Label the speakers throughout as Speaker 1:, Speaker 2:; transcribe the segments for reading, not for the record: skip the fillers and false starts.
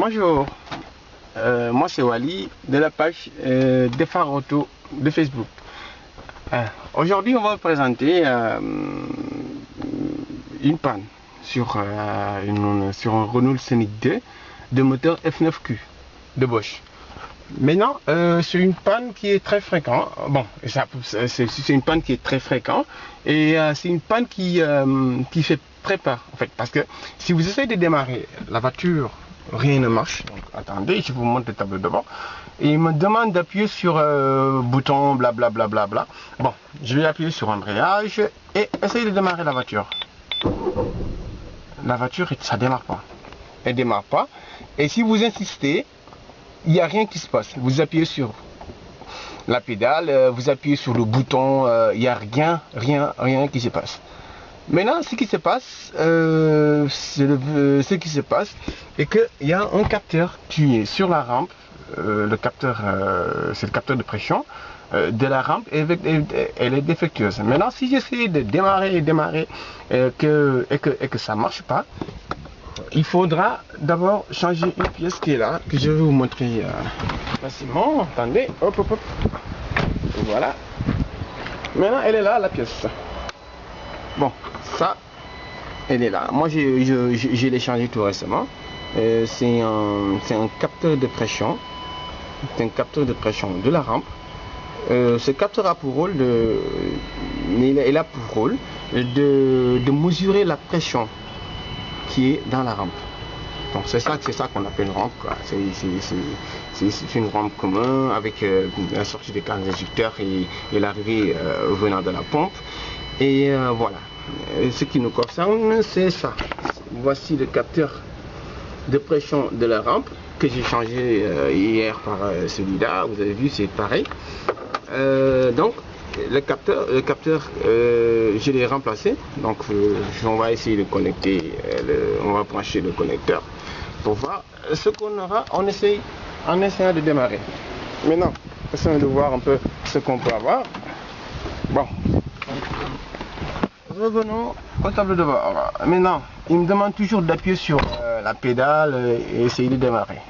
Speaker 1: Bonjour, moi c'est Wally de la page Defar Auto de Facebook. Aujourd'hui on va vous présenter une panne sur un Renault Scenic 2 de moteur F9Q de Bosch. Maintenant, c'est une panne qui est très fréquente. Bon, c'est une panne qui est très fréquente et c'est une panne qui fait très peur en fait, parce que si vous essayez de démarrer la voiture, rien ne marche. Donc attendez, je vous montre le tableau de bord. Et il me demande d'appuyer sur bouton blablabla. Bla, bla, bla. Bon, je vais appuyer sur embrayage et essayer de démarrer la voiture. La voiture, ça démarre pas. Elle démarre pas. Et si vous insistez, il n'y a rien qui se passe. Vous appuyez sur la pédale, vous appuyez sur le bouton, il n'y a rien qui se passe. Maintenant, ce qui se passe, est qu'il y a un capteur qui est sur la rampe. Le capteur, c'est le capteur de pression de la rampe, et elle est défectueuse. Maintenant, si j'essaie de démarrer et que ça ne marche pas, il faudra d'abord changer une pièce qui est là, que je vais vous montrer facilement. Attendez, hop. Voilà. Maintenant, elle est là, la pièce. Bon, ça, elle est là. Moi, je l'ai changé tout récemment. C'est un capteur de pression. C'est un capteur de pression de la rampe. Ce capteur a pour rôle de mesurer la pression qui est dans la rampe. Donc c'est ça qu'on appelle une rampe. C'est une rampe commune avec la sortie des canaux injecteurs et l'arrivée venant de la pompe. Et voilà. Ce qui nous concerne, c'est ça. Voici le capteur de pression de la rampe que j'ai changé hier par celui-là. Vous avez vu, c'est pareil. Donc le capteur, je l'ai remplacé. Donc on va essayer de connecter, on va brancher le connecteur pour voir ce qu'on aura en essayant de démarrer. Maintenant, essayons de voir un peu ce qu'on peut avoir. Bon, revenons au tableau de bord. Maintenant, il me demande toujours d'appuyer sur la pédale et essayer de démarrer.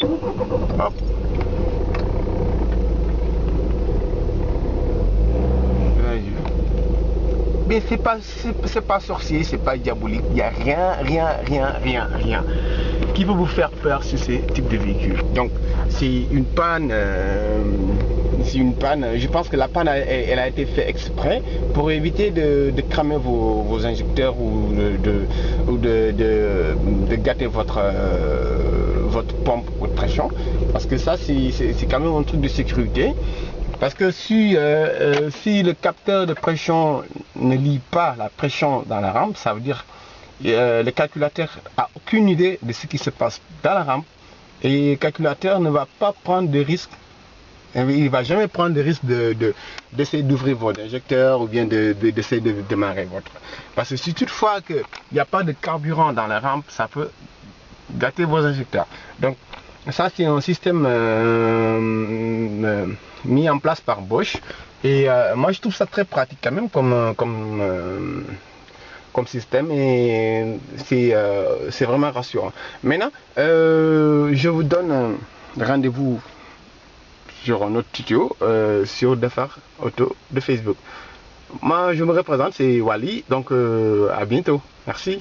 Speaker 1: Hop. Mais c'est pas sorcier, c'est pas diabolique, il n'y a rien qui peut vous faire peur sur ce type de véhicule. Donc c'est une panne, je pense que la panne elle a été faite exprès pour éviter de cramer vos injecteurs ou de gâter votre pompe de pression, parce que ça c'est quand même un truc de sécurité. Parce que si le capteur de pression ne lit pas la pression dans la rampe, ça veut dire que le calculateur n'a aucune idée de ce qui se passe dans la rampe, et le calculateur ne va pas prendre de risque. Il ne va jamais prendre de risque d'essayer d'ouvrir votre injecteur ou bien d'essayer de démarrer votre. Parce que si toutefois qu'il n'y a pas de carburant dans la rampe, ça peut gâter vos injecteurs. Donc ça, c'est un système mis en place par Bosch, et moi je trouve ça très pratique quand même comme système, et c'est vraiment rassurant. Maintenant, je vous donne rendez-vous sur un autre tuto sur Defar Auto de Facebook. Moi je me représente, c'est Wally, donc à bientôt. Merci.